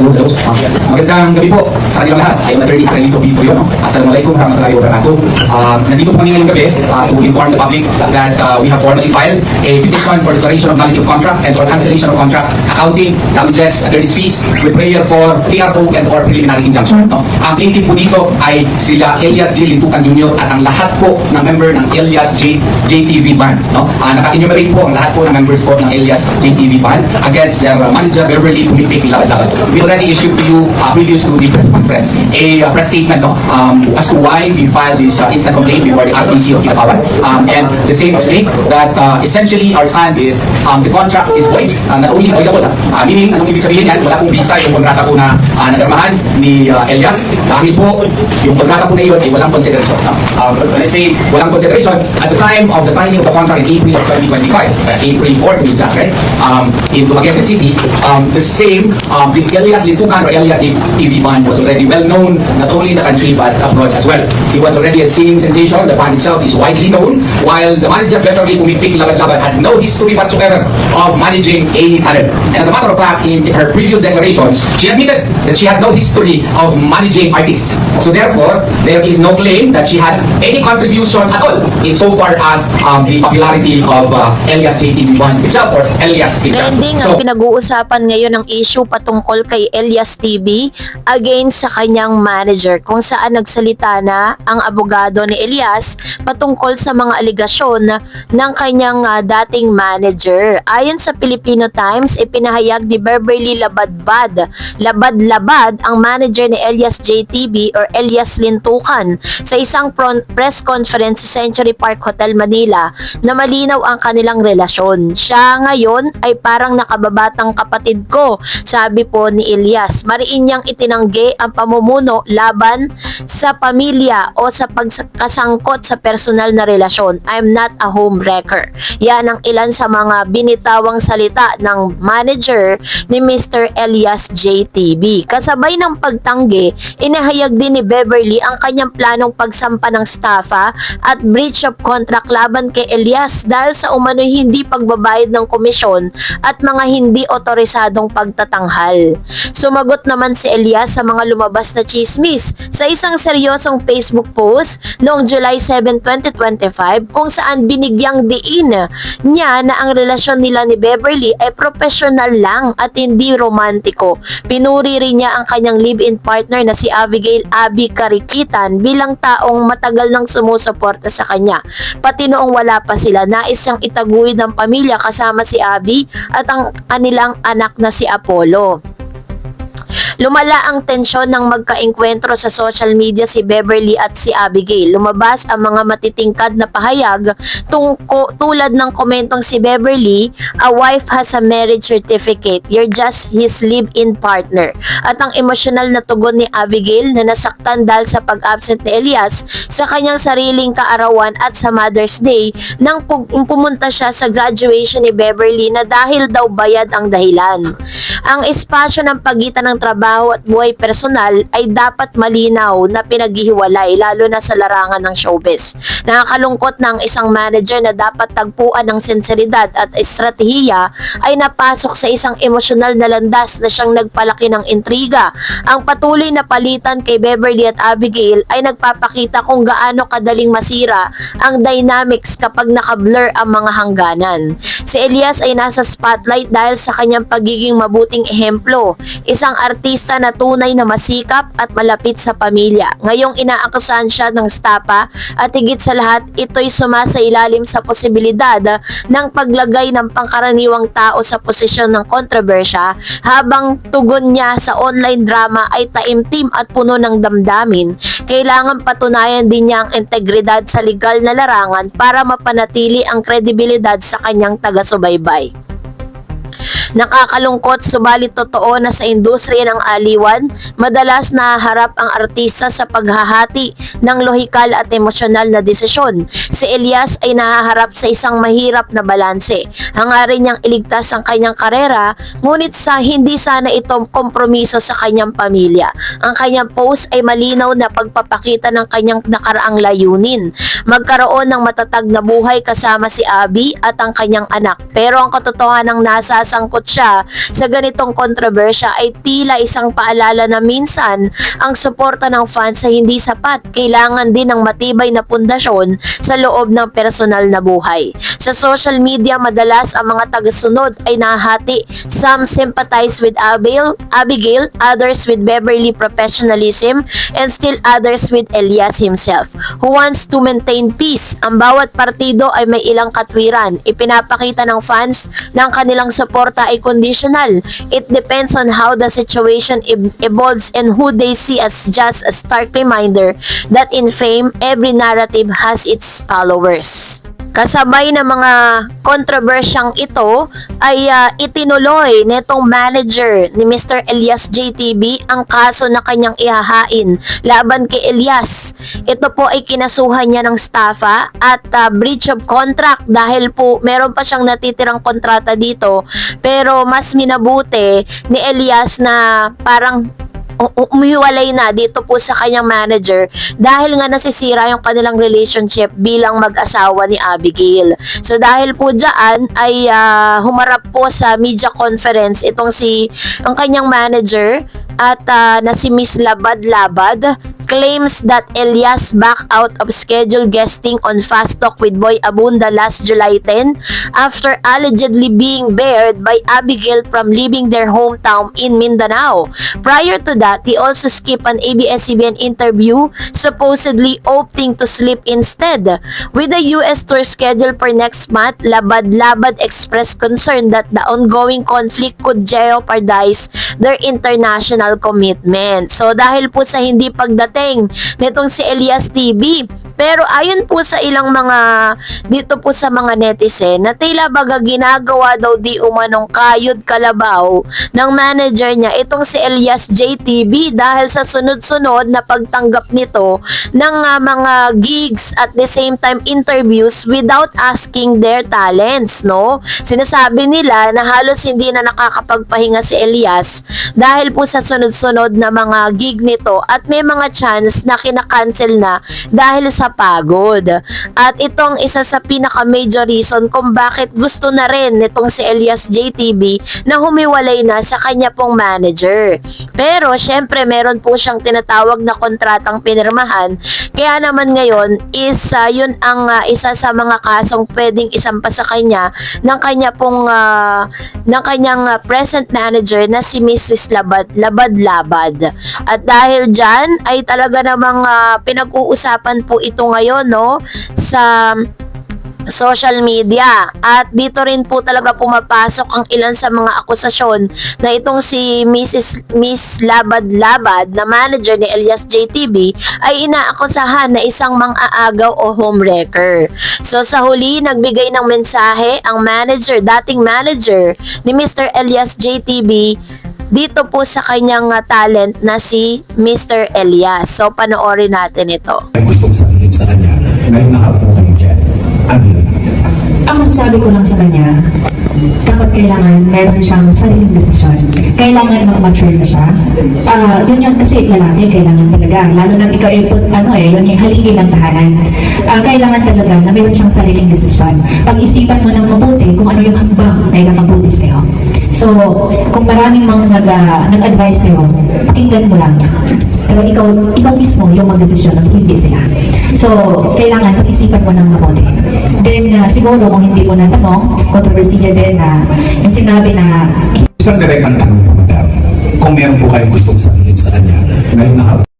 Hello. Magandang gabi po sa kanilang lahat. I'm Attorney Israelito P. Puyo. Assalamualaikum warahmatullahi wabarakatuh. Nandito po kami ngayong gabi to inform the public that we have formally filed a petition for declaration of nullity of contract and for cancellation of contract, accounting, damages, attorney's fees, with prayer for PRO and for preliminary injunction. Ang plaintiff po dito ay sila Elias J. Lintukan Jr. at ang lahat po ng member ng Elias JTV Band. Naka-enumerate po ang lahat po ng members po ng Elias JTV Band against their manager Beverly Pumipik Labat-Labat. We already issued to you previous to the press conference a press statement as to why we filed this instant complaint before the RTC of Kidapawan. And the same state that essentially our stand is the contract is void, not only voidable. Meaning, anong ibig sabihin yan? Wala pong visa yung kontrata po na nagarmahan ni Elias dahil po yung kontrata po na yun ay walang consideration. When I say walang consideration, at the time of the signing of the contract in April of 2025, April 4 to be exact, right? In Dumaguete City, the same the Elias Lintukan or Elias TV Band was already well known not only in the country but abroad as well. He was already a singing sensation. The band itself is widely known, while the manager Beverly Pumipik Labat-Labat had no history whatsoever of managing a talent. And as a matter of fact, in her previous declarations, she admitted that she had no history of managing artists. So therefore, there is no claim that she had any contribution at all insofar as the popularity of Elias JTV Band itself or Elias himself. Trending ang pinag-uusapan ngayon ng issue patungkol kay Elias TV against sa kanyang manager, kung saan nagsalita na ang abogado ni Elias patungkol sa mga aligasyon ng kanyang dating manager. Ayon sa Filipino Times, ipinahayag ni Beverly Labad-Labad ang manager ni Elias JTV or Elias Lintukan sa isang press conference sa Century Park Hotel Manila na malinaw ang kanilang relasyon. Siya ngayon ay parang nakababatang kapatid ko, sabi po ni Elias. Mariin niyang itinanggi ang pamumuno laban sa pamilya o sa pagkasangkot sa personal na relasyon. I'm not a homewrecker. Yan ang ilan sa mga binitawang salita ng manager ni Mr. Elias JTV. Kasabay ng pagtanggi, inahayag din ni Beverly ang kanyang planong pagsampa ng staffa at breach of contract laban kay Elias dahil sa umano'y hindi pagbabayad ng komisyon at mga hindi otorisadong pagtatanghal. Sumagot naman si Elias sa mga lumabas na chismis sa isang seryosong Facebook post noong July 7, 2025 kung saan binigyang diin niya na ang relasyon nila ni Beverly ay professional lang at hindi romantiko. Pinuri rin niya ang kanyang live-in partner na si Abigail Abby Karikitan bilang taong matagal nang sumusuporta sa kanya. Pati noong wala pa sila, nais siyang itaguyod ng pamilya kasama si Abby at ang kanilang anak na si Apollo. Lumala ang tensyon ng magkaengkwentro sa social media si Beverly at si Abigail. Lumabas ang mga matitingkad na pahayag tulad ng komentong si Beverly, "A wife has a marriage certificate. You're just his live-in partner." At ang emosyonal na tugon ni Abigail na nasaktan dahil sa pag-absent ni Elias sa kanyang sariling kaarawan at sa Mother's Day nang pumunta siya sa graduation ni Beverly na dahil daw bayad ang dahilan. Ang espasyo ng pagitan ng trabaho at buhay personal ay dapat malinaw na pinaghihiwalay, lalo na sa larangan ng showbiz. Nakakalungkot na ang isang manager na dapat tagpuan ng sinseridad at estratehiya ay napasok sa isang emosyonal na landas na siyang nagpalaki ng intriga. Ang patuloy na palitan kay Beverly at Abigail ay nagpapakita kung gaano kadaling masira ang dynamics kapag nakablur ang mga hangganan. Si Elias ay nasa spotlight dahil sa kanyang pagiging mabuting ehemplo, isang artista na tunay na masikap at malapit sa pamilya. Ngayong inaakusahan siya ng stapa at higit sa lahat, ito'y sumasailalim sa posibilidad ng paglagay ng pangkaraniwang tao sa posisyon ng kontrobersya habang tugon niya sa online drama ay taimtim at puno ng damdamin. Kailangan patunayan din niya ang integridad sa legal na larangan para mapanatili ang kredibilidad sa kanyang taga-subaybay. Nakakalungkot subalit totoo na sa industriya ng aliwan, madalas nahaharap ang artista sa paghahati ng lohikal at emosyonal na desisyon. Si Elias ay nahaharap sa isang mahirap na balanse. Hangarin niyang iligtas ang kanyang karera, ngunit hindi sana ito kompromiso sa kanyang pamilya. Ang kanyang post ay malinaw na pagpapakita ng kanyang nakaraang layunin, magkaroon ng matatag na buhay kasama si Abby at ang kanyang anak. Pero ang katotohanan ng nasasangkot sumagot siya sa ganitong kontrobersya ay tila isang paalala na minsan ang suporta ng fans ay hindi sapat. Kailangan din ng matibay na pundasyon sa loob ng personal na buhay. Sa social media, madalas ang mga tagasunod ay nahati. Some sympathize with Abigail, others with Beverly professionalism, and still others with Elias himself, who wants to maintain peace. Ang bawat partido ay may ilang katwiran. Ipinapakita ng fans ng kanilang suporta ay conditional. It depends on how the situation evolves and who they see as just a stark reminder that in fame, every narrative has its followers. Kasabay ng mga kontrobersyang ito ay itinuloy nitong manager ni Mr. Elias JTB ang kaso na kanyang ihahain laban kay Elias. Ito po ay kinasuhan niya ng staffa at breach of contract dahil po meron pa siyang natitirang kontrata dito, pero mas minabuti ni Elias na parang umiwalay na dito po sa kanyang manager dahil nga nasisira yung kanilang relationship bilang mag-asawa ni Abigail. So dahil po dyan ay humarap po sa media conference itong ang kanyang manager at na si Miss Labad claims that Elias back out of scheduled guesting on Fast Talk with Boy Abunda last July 10 after allegedly being barred by Abigail from leaving their hometown in Mindanao. Prior to that, he also skipped an ABS-CBN interview, supposedly opting to sleep instead. With the US tour scheduled for next month, Labad expressed concern that the ongoing conflict could jeopardize their international commitment. So dahil po sa hindi pagdating nitong si Elias TV, pero ayon po sa ilang mga dito po sa mga netizen na tila baga ginagawa daw di umanong kayod kalabaw ng manager niya itong si Elias JTB dahil sa sunod-sunod na pagtanggap nito ng mga gigs at the same time interviews without asking their talents, no? Sinasabi nila na halos hindi na nakakapagpahinga si Elias dahil po sa sunod-sunod na mga gig nito at may mga chance na kinakancel na dahil sa pagod. At itong isa sa pinaka-major reason kung bakit gusto na rin nitong si Elias JTB na humiwalay na sa kanya pong manager. Pero syempre meron po siyang tinatawag na kontratang pinirmahan, kaya naman ngayon is yun ang isa sa mga kasong pwedeng isampa sa kanya ng kanya pong ng kanyang present manager na si Mrs. Labad. At dahil dyan ay talaga namang pinag-uusapan po ito ngayon, no, sa social media. At dito rin po talaga pumapasok ang ilan sa mga akusasyon na itong si Miss Labad na manager ni Elias JTB ay inaakusahan na isang mang-aagaw o homewrecker. So sa huli, nagbigay ng mensahe ang dating manager ni Mr. Elias JTB dito po sa kanyang talent na si Mr. Elias. So panoorin natin ito. Ay gustong sabihin sa kanya, ngayon nakaupo kayo dyan. Ano yun? Ang masasabi ko lang sa kanya, dapat kailangan meron siyang sariling desisyon. Kailangan mag-mature na siya. Yun yung kasi lalaki, kailangan talaga. Lalo na ikaw yun yung haligi ng tahanan. Kailangan talaga na meron siyang sariling desisyon. Pag-isipan mo ng mabuti kung ano yung hakbang na ikakabuti sa'yo. So, kung maraming mga nag-advise sa'yo, pakinggan mo lang. Pero ikaw mismo yung mag-desisyon at hindi sila. So, kailangan pag-isipan mo ng mabuti. Then, siguro kung hindi mo natanong, kontrobersiya din na yung sinabi na Isang direktang tanong po, madam. Kung meron po kayong gustong sabihin sa kanya, ngayon nakaupo